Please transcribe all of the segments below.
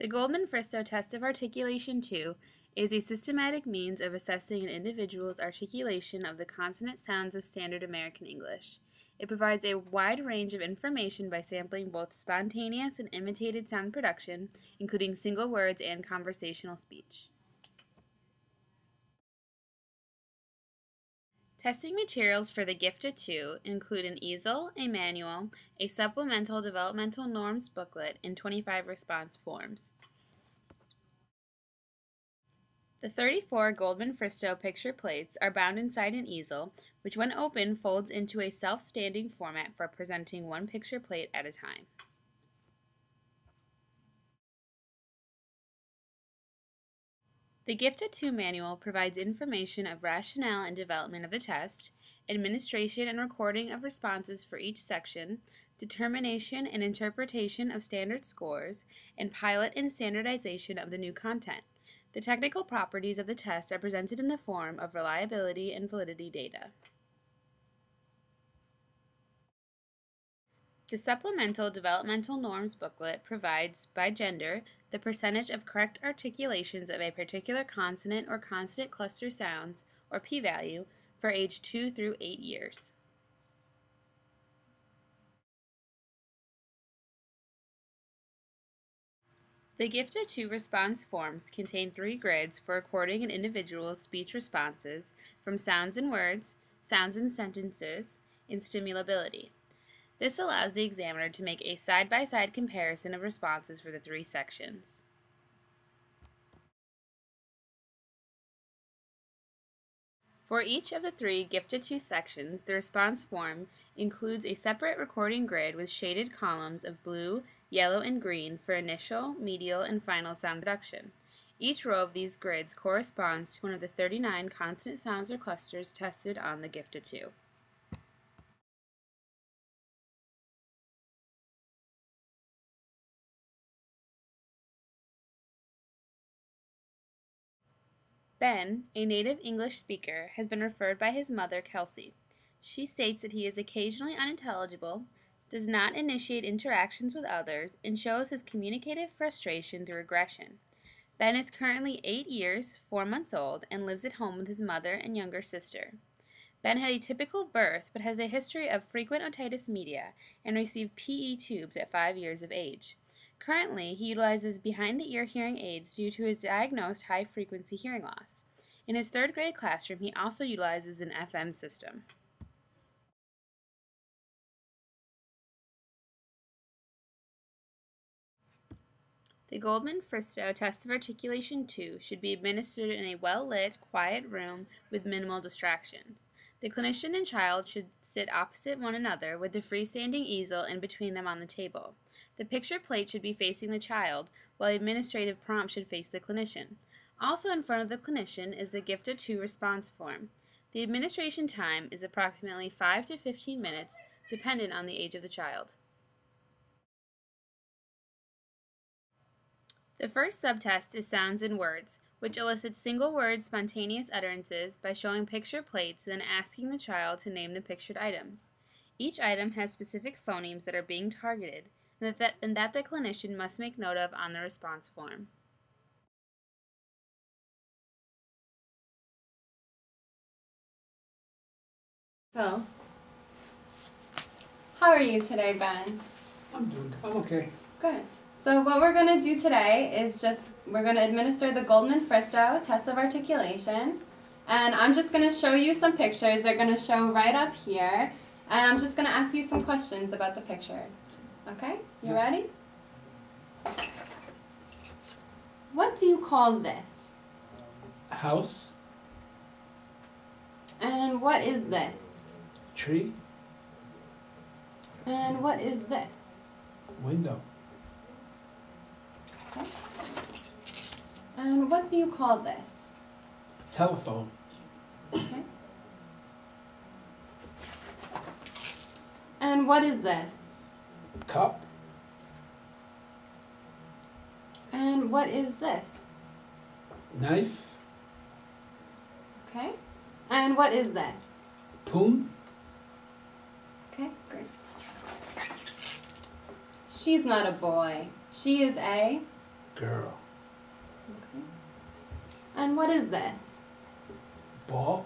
The Goldman-Fristow test of articulation 2 is a systematic means of assessing an individual's articulation of the consonant sounds of standard American English. It provides a wide range of information by sampling both spontaneous and imitated sound production, including single words and conversational speech. Testing materials for the GFTA-2 include an easel, a manual, a supplemental developmental norms booklet, and 25 response forms. The 34 Goldman-Fristow picture plates are bound inside an easel, which when open folds into a self-standing format for presenting one picture plate at a time. The GFTA-2 manual provides information of rationale and development of the test, administration and recording of responses for each section, determination and interpretation of standard scores, and pilot and standardization of the new content. The technical properties of the test are presented in the form of reliability and validity data. The Supplemental Developmental Norms booklet provides, by gender, the percentage of correct articulations of a particular consonant or consonant cluster sounds, or p-value, for age 2 through 8 years. The GFTA-2 response forms contain 3 grids for recording an individual's speech responses from sounds and words, sounds and sentences, and stimulability. This allows the examiner to make a side-by-side comparison of responses for the 3 sections. For each of the 3 GFTA-2 sections, the response form includes a separate recording grid with shaded columns of blue, yellow, and green for initial, medial, and final sound production. Each row of these grids corresponds to one of the 39 consonant sounds or clusters tested on the GFTA-2. Ben, a native English speaker, has been referred by his mother, Kelsey. She states that he is occasionally unintelligible, does not initiate interactions with others, and shows his communicative frustration through aggression. Ben is currently 8 years, 4 months old, and lives at home with his mother and younger sister. Ben had a typical birth, but has a history of frequent otitis media and received PE tubes at 5 years of age. Currently, he utilizes behind-the-ear hearing aids due to his diagnosed high-frequency hearing loss. In his 3rd grade classroom, he also utilizes an FM system. The Goldman-Fristow test of articulation 2 should be administered in a well-lit, quiet room with minimal distractions. The clinician and child should sit opposite one another with the freestanding easel in between them on the table. The picture plate should be facing the child, while the administrative prompt should face the clinician. Also in front of the clinician is the GFTA-2 response form. The administration time is approximately 5 to 15 minutes, dependent on the age of the child. The first subtest is sounds and words, which elicits single-word spontaneous utterances by showing picture plates and then asking the child to name the pictured items. Each item has specific phonemes that are being targeted, and that the clinician must make note of on the response form. So, how are you today, Ben? I'm okay. Good. So what we're going to do today is we're going to administer the Goldman-Fristow test of articulation. And I'm just going to show you some pictures. They're going to show right up here. And I'm just going to ask you some questions about the pictures. Okay? You ready? What do you call this? A house. And what is this? Tree. And what is this? Window. Okay. And what do you call this? Telephone. Okay. And what is this? Cup. And what is this? Knife. Okay. And what is this? Spoon. Okay, great. She's not a boy. She is a Girl. Okay. And what is this? Ball.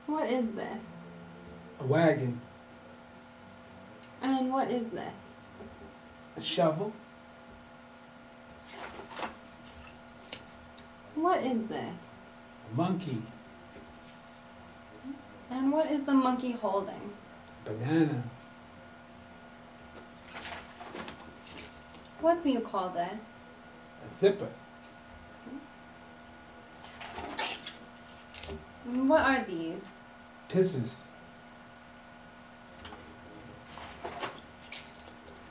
What is this? A wagon. And what is this? A shovel. What is this? A monkey. And what is the monkey holding? Banana. What do you call this? A zipper. And what are these? Pizzas.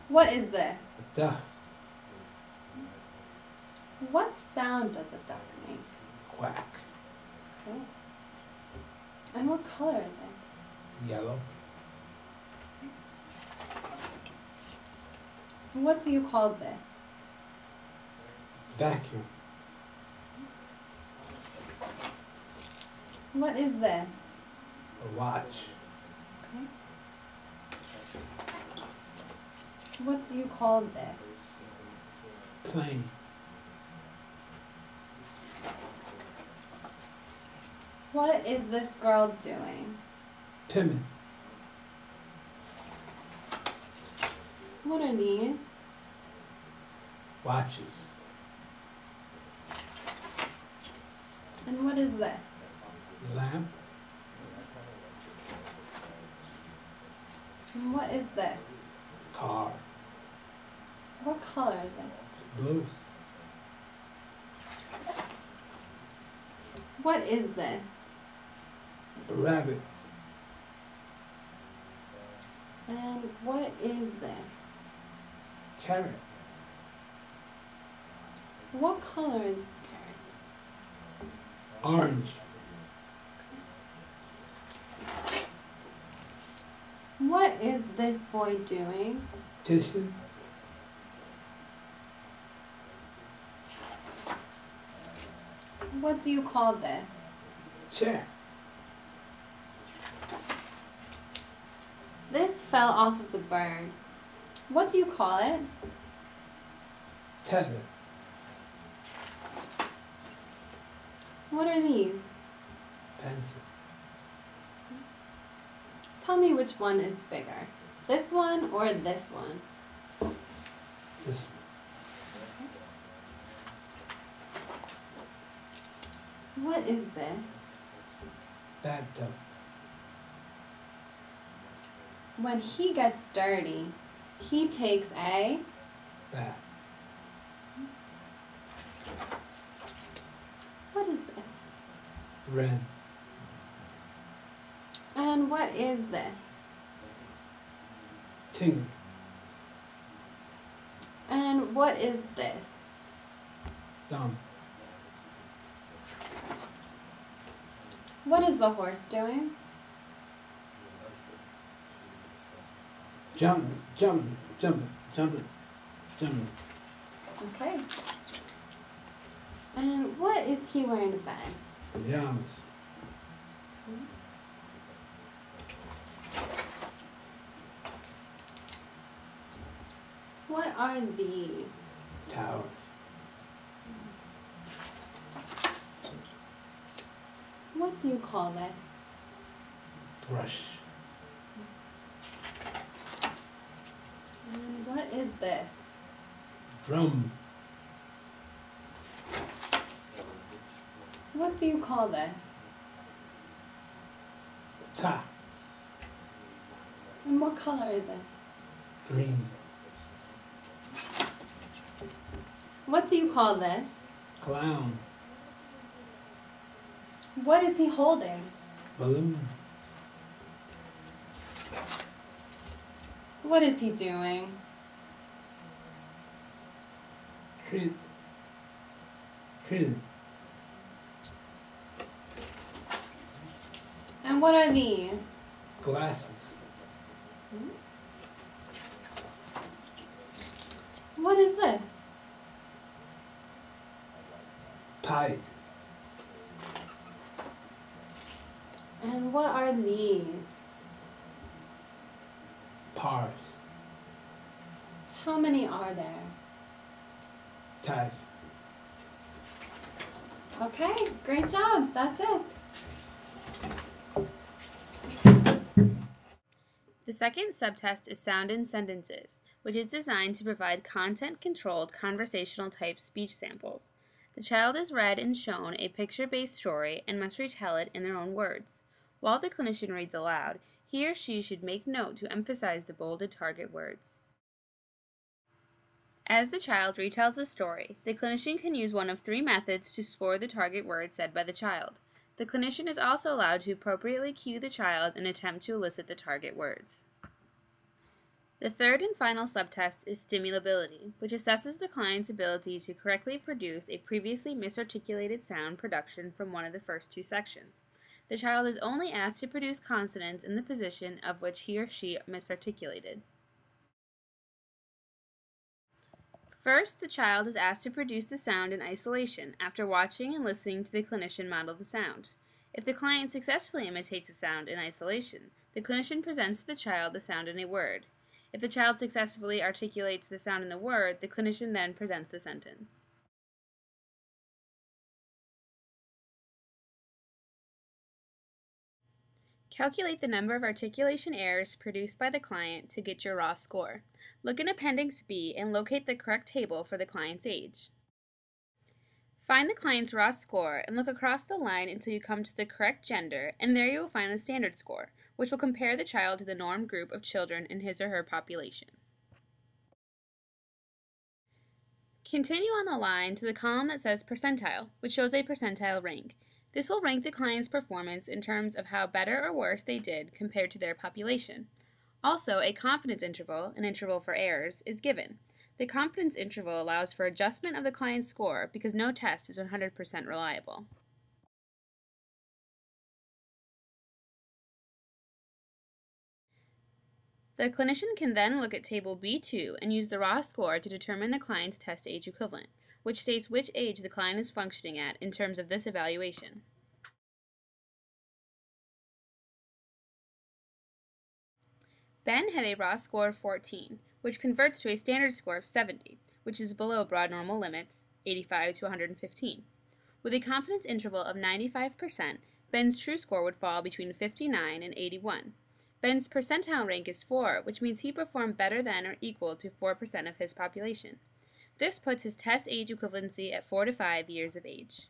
What is this? A duck. What sound does a duck make? Quack. Okay. And what color is it? Yellow. What do you call this? Vacuum. What is this? A watch. Okay. What do you call this? Plane. What is this girl doing? Pimmon. What are these? Watches. And what is this? Lamp. And what is this? Car. What color is it? Blue. What is this? A rabbit. And what is this? Carrot. What color is the carrot? Orange. What is this boy doing? Tissue. What do you call this? Chair. This fell off of the bird. What do you call it? Tether. What are these? Pencil. Tell me which one is bigger. This one or this one? This What is this? bathtub. When he gets dirty, he takes a... Bath. What is this? Wren. And what is this? Ting. And what is this? Dumb. What is the horse doing? Jumping. Jumping. Jumping. Jumping. Jumping. Okay. And what is he wearing to bed? Pajamas. What are these? Tower. What do you call this? Brush. And what is this? Drum. What do you call this? Top. And what color is it? Green. What do you call this? Clown. What is he holding? Balloon. What is he doing? Kid. Kid. And what are these? Glasses. What is this? Pipe. And what are these? Pars. How many are there? 5. Okay, great job. That's it. The second subtest is sound in sentences, which is designed to provide content-controlled conversational type speech samples. The child is read and shown a picture-based story and must retell it in their own words. While the clinician reads aloud, he or she should make note to emphasize the bolded target words. As the child retells the story, the clinician can use one of 3 methods to score the target word said by the child. The clinician is also allowed to appropriately cue the child and attempt to elicit the target words. The third and final subtest is stimulability, which assesses the client's ability to correctly produce a previously misarticulated sound production from one of the first 2 sections. The child is only asked to produce consonants in the position of which he or she misarticulated. First, the child is asked to produce the sound in isolation after watching and listening to the clinician model the sound. If the client successfully imitates a sound in isolation, the clinician presents to the child the sound in a word. If the child successfully articulates the sound in the word, the clinician then presents the sentence. Calculate the number of articulation errors produced by the client to get your raw score. Look in Appendix B and locate the correct table for the client's age. Find the client's raw score and look across the line until you come to the correct gender, and there you will find the standard score, which will compare the child to the norm group of children in his or her population. Continue on the line to the column that says percentile, which shows a percentile rank. This will rank the client's performance in terms of how better or worse they did compared to their population. Also, a confidence interval, an interval for errors, is given. The confidence interval allows for adjustment of the client's score because no test is 100% reliable. The clinician can then look at Table B2 and use the raw score to determine the client's test age equivalent, which states which age the client is functioning at in terms of this evaluation. Ben had a raw score of 14, which converts to a standard score of 70, which is below broad normal limits, 85 to 115. With a confidence interval of 95%, Ben's true score would fall between 59 and 81. Ben's percentile rank is 4, which means he performed better than or equal to 4% of his population. This puts his test age equivalency at 4 to 5 years of age.